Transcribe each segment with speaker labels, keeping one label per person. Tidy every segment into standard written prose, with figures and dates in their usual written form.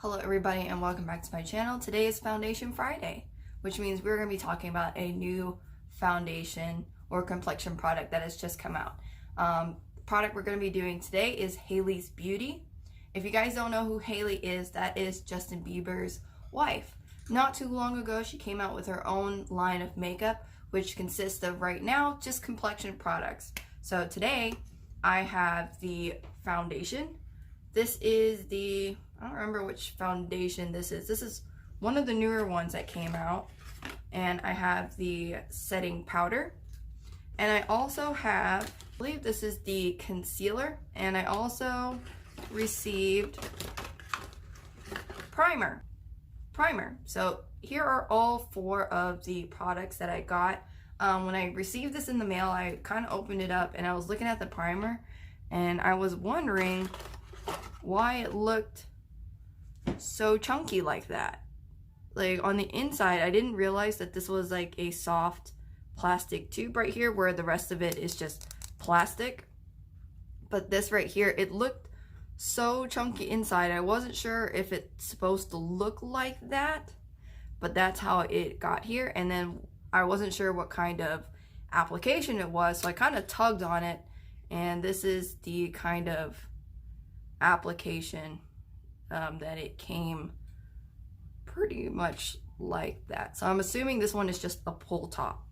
Speaker 1: Hello everybody and welcome back to my channel. Today is Foundation Friday, which means we're going to be talking about a new foundation or complexion product that has just come out. The product we're going to be doing today is Hailey's Beauty. If you guys don't know who Hailey is, that is Justin Bieber's wife. Not too long ago, she came out with her own line of makeup, which consists of right now just complexion products. So today I have the foundation. This is the, I don't remember which foundation this is. This is one of the newer ones that came out. And I have the setting powder. And I also have, I believe this is the concealer. And I also received primer. So here are all four of the products that I got. When I received this in the mail, I kind of opened it up and I was looking at the primer. And I was wondering why it looked so chunky like that. Like on the inside, I didn't realize that this was like a soft plastic tube right here where the rest of it is just plastic. But this right here, it looked so chunky inside. I wasn't sure if it's supposed to look like that, but that's how it got here. And then I wasn't sure what kind of application it was, so I kind of tugged on it, and this is the kind of application that it came pretty much like that. So I'm assuming this one is just a pull top.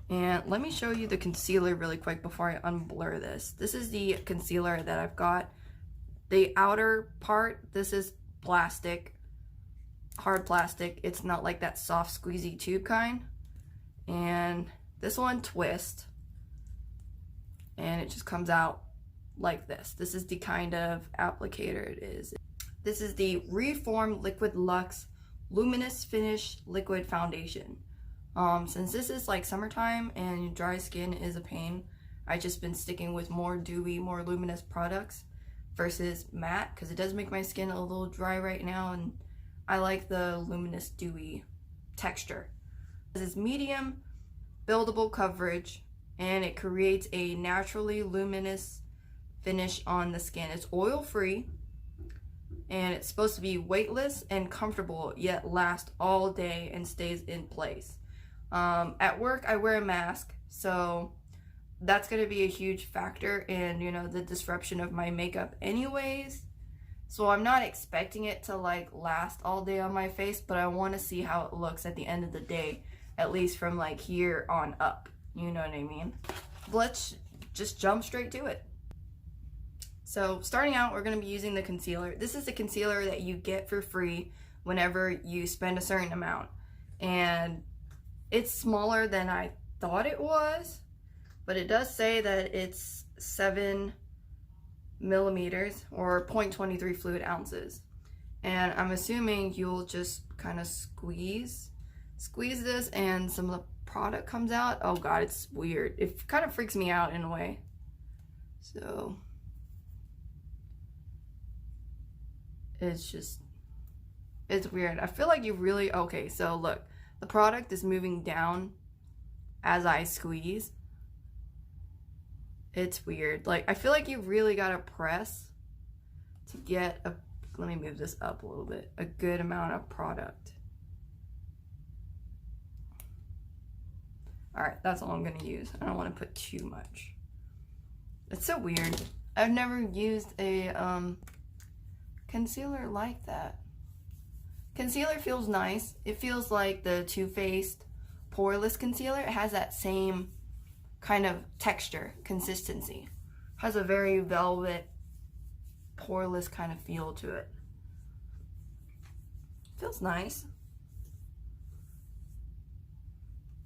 Speaker 1: And let me show you the concealer really quick before I unblur this. This is the concealer that I've got. The outer part, this is plastic, hard plastic. It's not like that soft squeezy tube kind. And this one twists, and it just comes out like this. This is the kind of applicator it is. This is the Reform Liquid Luxe Luminous Finish Liquid Foundation. Since this is like summertime and dry skin is a pain, I've just been sticking with more dewy, more luminous products versus matte, because it does make my skin a little dry right now, and I like the luminous dewy texture. This is medium buildable coverage, and it creates a naturally luminous finish on the skin. It's oil free, and it's supposed to be weightless and comfortable, yet last all day and stays in place. At work I wear a mask, so that's going to be a huge factor in, you know, the disruption of my makeup anyways. So I'm not expecting it to like last all day on my face, but I want to see how it looks at the end of the day, at least from like here on up. You know what I mean? Let's just jump straight to it. So starting out, we're going to be using the concealer. This is the concealer that you get for free whenever you spend a certain amount. And it's smaller than I thought it was, but it does say that it's 7 millimeters or 0.23 fluid ounces. And I'm assuming you'll just kind of squeeze this and some of the product comes out. Oh god, it's weird. It kind of freaks me out in a way. So it's weird. I feel like you really, okay, so look, the product is moving down as I squeeze. It's weird. Like, I feel like you really gotta press to get a, let me move this up a little bit, a good amount of product. Alright, that's all I'm gonna use. I don't want to put too much. It's so weird. I've never used a concealer like that. Concealer feels nice. It feels like the Too Faced Poreless Concealer. It has that same kind of texture, consistency. Has a very velvet, poreless kind of feel to it. Feels nice.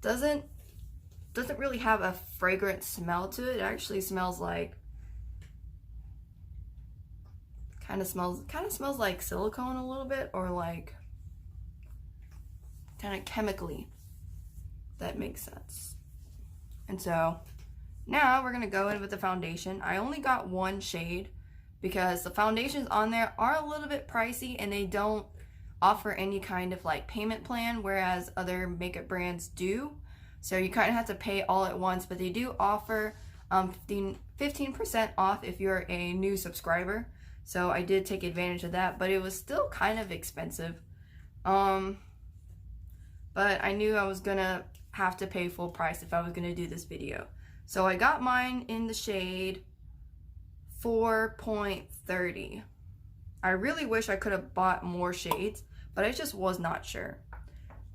Speaker 1: Doesn't really have a fragrant smell to it. It actually smells like, kind of smells like silicone a little bit, or like kind of chemically. That makes sense. And so now we're gonna go in with the foundation. I only got one shade because the foundations on there are a little bit pricey and they don't offer any kind of like payment plan, whereas other makeup brands do. So you kind of have to pay all at once, but they do offer 15% off if you're a new subscriber. So I did take advantage of that, but it was still kind of expensive. But I knew I was gonna have to pay full price if I was gonna do this video. So I got mine in the shade 4.30. I really wish I could have bought more shades, but I just was not sure.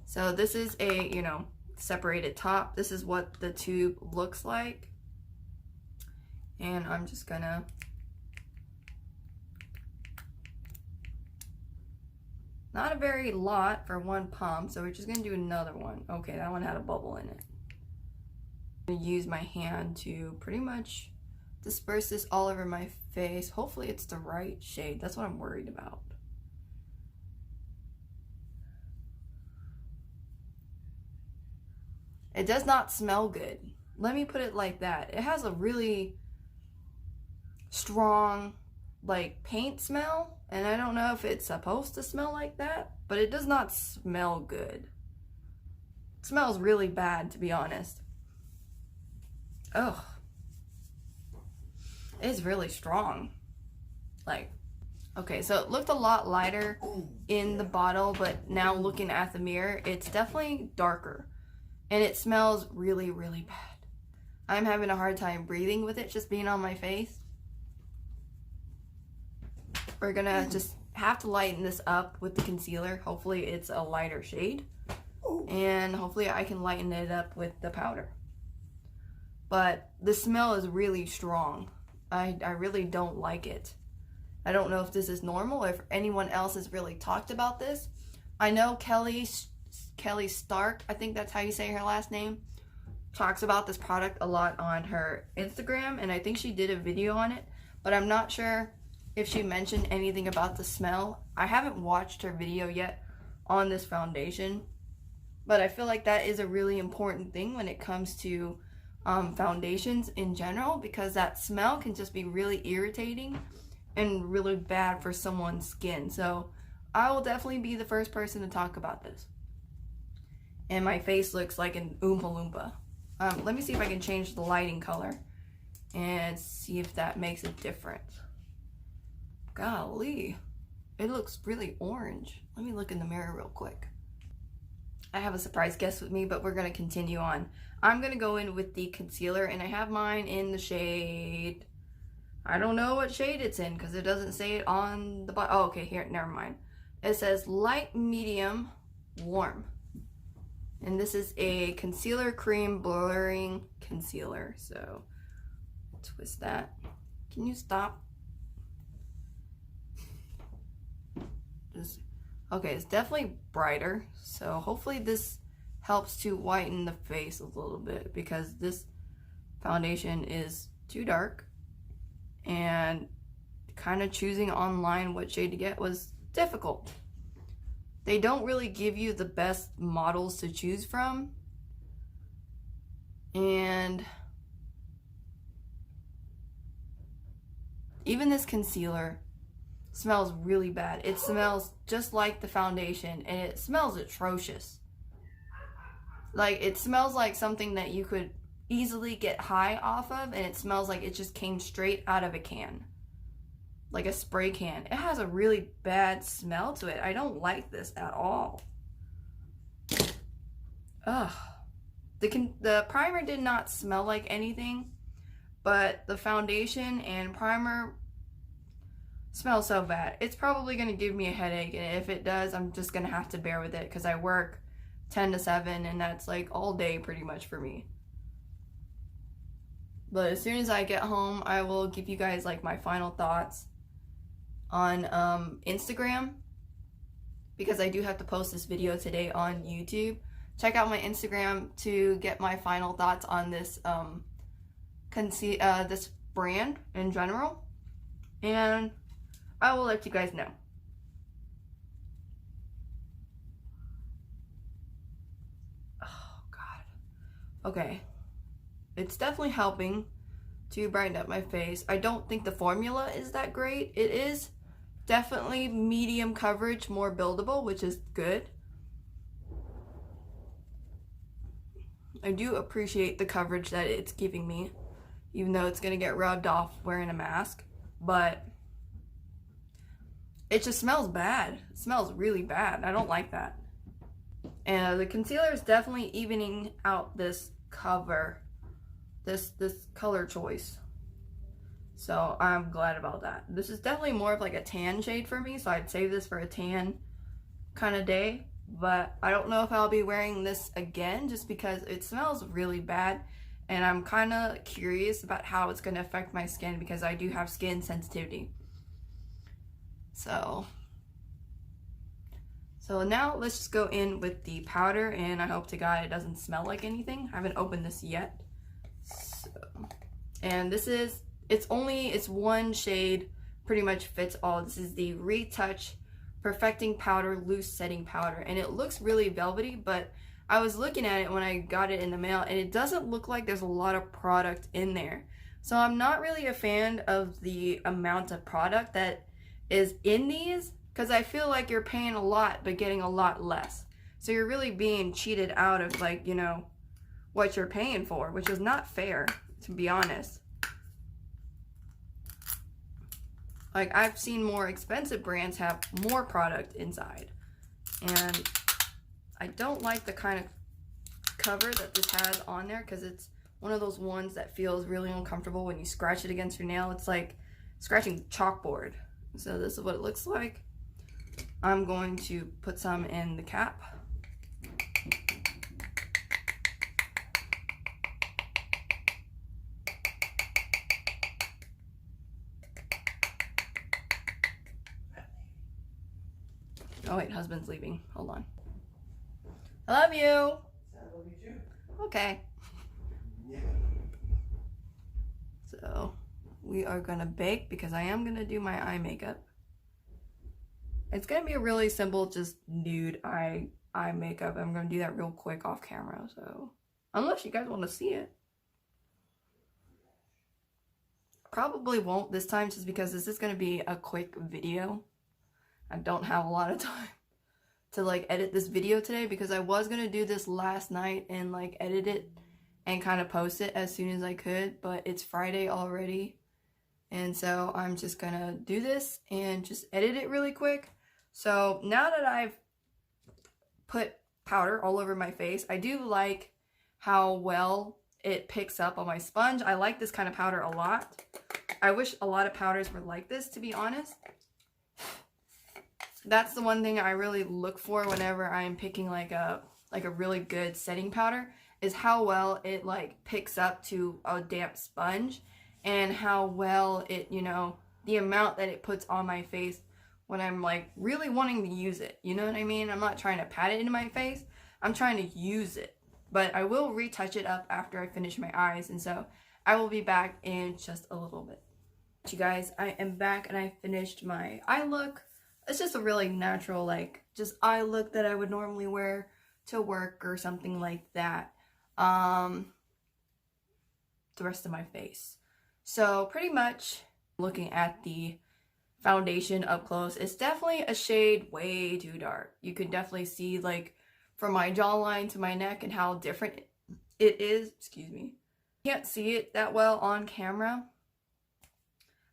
Speaker 1: So this is a, you know, separated top. This is what the tube looks like. And I'm just gonna not a very lot for one pump, so we're just gonna do another one. Okay, that one had a bubble in it. I'm gonna use my hand to pretty much disperse this all over my face. Hopefully it's the right shade. That's what I'm worried about. It does not smell good. Let me put it like that. It has a really strong, like, paint smell, and I don't know if it's supposed to smell like that, but it does not smell good. It smells really bad, to be honest. Ugh. It's really strong. Like, okay, so it looked a lot lighter in the bottle, but now looking at the mirror, it's definitely darker. And it smells really, really bad. I'm having a hard time breathing with it just being on my face. We're gonna just have to lighten this up with the concealer. Hopefully it's a lighter shade. And hopefully I can lighten it up with the powder. But the smell is really strong. I really don't like it. I don't know if this is normal, if anyone else has really talked about this. I know Kelly Stark, I think that's how you say her last name, talks about this product a lot on her Instagram, and I think she did a video on it, but I'm not sure if she mentioned anything about the smell. I haven't watched her video yet on this foundation, but I feel like that is a really important thing when it comes to foundations in general, because that smell can just be really irritating and really bad for someone's skin. So I will definitely be the first person to talk about this. And my face looks like an Oompa Loompa. Let me see if I can change the lighting color and see if that makes a difference. Golly, it looks really orange. Let me look in the mirror real quick. I have a surprise guest with me, but we're gonna continue on. I'm gonna go in with the concealer, and I have mine in the shade, I don't know what shade it's in because it doesn't say it on the bottom. Oh, okay, here, never mind. It says light, medium, warm. And this is a concealer cream blurring concealer. So twist that. Can you stop? Okay, it's definitely brighter. So hopefully this helps to whiten the face a little bit, because this foundation is too dark. And kind of choosing online what shade to get was difficult. They don't really give you the best models to choose from. And even this concealer smells really bad. It smells just like the foundation, and it smells atrocious. Like, it smells like something that you could easily get high off of, and it smells like it just came straight out of a can. Like a spray can. It has a really bad smell to it. I don't like this at all. Ugh. The primer did not smell like anything, but the foundation and primer smell so bad. It's probably going to give me a headache, and if it does, I'm just going to have to bear with it, because I work 10 to 7, and that's like all day pretty much for me. But as soon as I get home, I will give you guys like my final thoughts on Instagram, because I do have to post this video today on YouTube. Check out my Instagram to get my final thoughts on this this brand in general, and I will let you guys know. Oh God. Okay. It's definitely helping to brighten up my face. I don't think the formula is that great. It is definitely medium coverage, more buildable, which is good. I do appreciate the coverage that it's giving me, even though it's going to get rubbed off wearing a mask. But it just smells bad. It smells really bad. I don't like that. And the concealer is definitely evening out this cover, this color choice. So I'm glad about that. This is definitely more of like a tan shade for me, so I'd save this for a tan kind of day. But I don't know if I'll be wearing this again just because it smells really bad. And I'm kind of curious about how it's going to affect my skin because I do have skin sensitivity. So now let's just go in with the powder, and I hope to God it doesn't smell like anything. I haven't opened this yet. So, and this is, it's one shade, pretty much fits all. This is the Retouch Perfecting Powder Loose Setting Powder, and it looks really velvety, but I was looking at it when I got it in the mail, and it doesn't look like there's a lot of product in there. So I'm not really a fan of the amount of product that is in these, because I feel like you're paying a lot but getting a lot less. So you're really being cheated out of, like, you know, what you're paying for, which is not fair, to be honest. Like, I've seen more expensive brands have more product inside. And I don't like the kind of cover that this has on there, because it's one of those ones that feels really uncomfortable when you scratch it against your nail. It's like scratching chalkboard. So this is what it looks like. I'm going to put some in the cap. Oh wait, husband's leaving. Hold on. I love you.
Speaker 2: I love you too.
Speaker 1: Okay.
Speaker 2: Yeah.
Speaker 1: So we are gonna bake because I am gonna do my eye makeup. It's gonna be a really simple, just nude eye makeup. I'm gonna do that real quick off camera. So unless you guys want to see it, probably won't this time, just because this is gonna be a quick video. I don't have a lot of time to like edit this video today, because I was gonna do this last night and like edit it and kind of post it as soon as I could, but it's Friday already, and so I'm just gonna do this and just edit it really quick. So now that I've put powder all over my face, I do like how well it picks up on my sponge. I like this kind of powder a lot. I wish a lot of powders were like this, to be honest. That's the one thing I really look for whenever I'm picking like a really good setting powder, is how well it like picks up to a damp sponge, and how well it, you know, the amount that it puts on my face when I'm like really wanting to use it. You know what I mean? I'm not trying to pat it into my face. I'm trying to use it. But I will retouch it up after I finish my eyes, and so I will be back in just a little bit. You guys, I am back and I finished my eye look. It's just a really natural, like, just eye look that I would normally wear to work or something like that. The rest of my face. So pretty much looking at the foundation up close, it's definitely a shade way too dark. You can definitely see like from my jawline to my neck and how different it is. Excuse me. Can't see it that well on camera.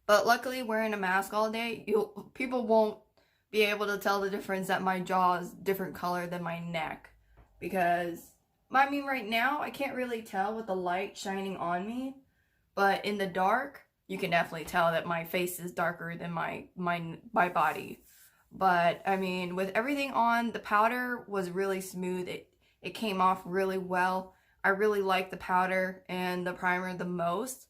Speaker 1: But luckily wearing a mask all day, people won't be able to tell the difference that my jaw is different color than my neck, because I mean right now I can't really tell with the light shining on me, but in the dark you can definitely tell that my face is darker than my body. But I mean, with everything on, the powder was really smooth. It came off really well. I really like the powder and the primer the most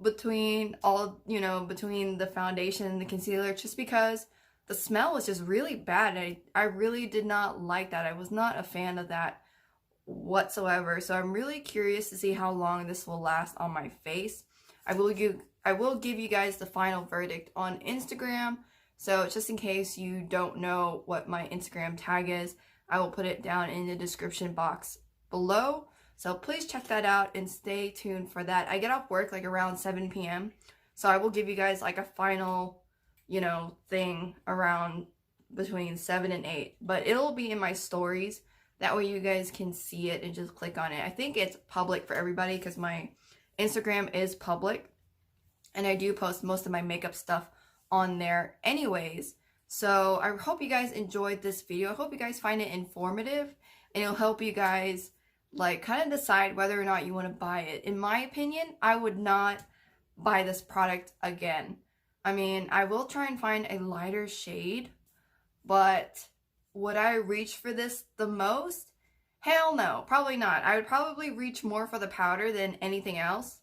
Speaker 1: between all, you know, between the foundation and the concealer, just because the smell was just really bad. I really did not like that. I was not a fan of that whatsoever. So I'm really curious to see how long this will last on my face. I will give you guys the final verdict on Instagram. So just in case you don't know what my Instagram tag is, I will put it down in the description box below. So please check that out and stay tuned for that. I get off work like around 7 p.m. So I will give you guys like a final, you know, thing around between 7 and 8. But it'll be in my stories. That way you guys can see it and just click on it. I think it's public for everybody because my Instagram is public. And I do post most of my makeup stuff on there anyways. So I hope you guys enjoyed this video. I hope you guys find it informative, and it'll help you guys like kind of decide whether or not you want to buy it. In my opinion, I would not buy this product again. I mean, I will try and find a lighter shade, but would I reach for this the most? Hell no, probably not. I would probably reach more for the powder than anything else.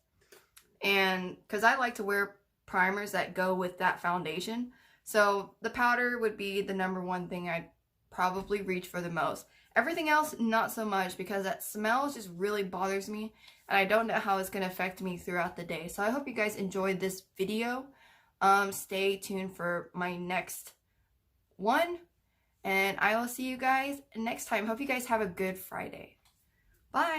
Speaker 1: And because I like to wear primers that go with that foundation. So the powder would be the number one thing I'd probably reach for the most. Everything else, not so much, because that smell just really bothers me. And I don't know how it's going to affect me throughout the day. So I hope you guys enjoyed this video. Stay tuned for my next one. And I will see you guys next time. Hope you guys have a good Friday. Bye.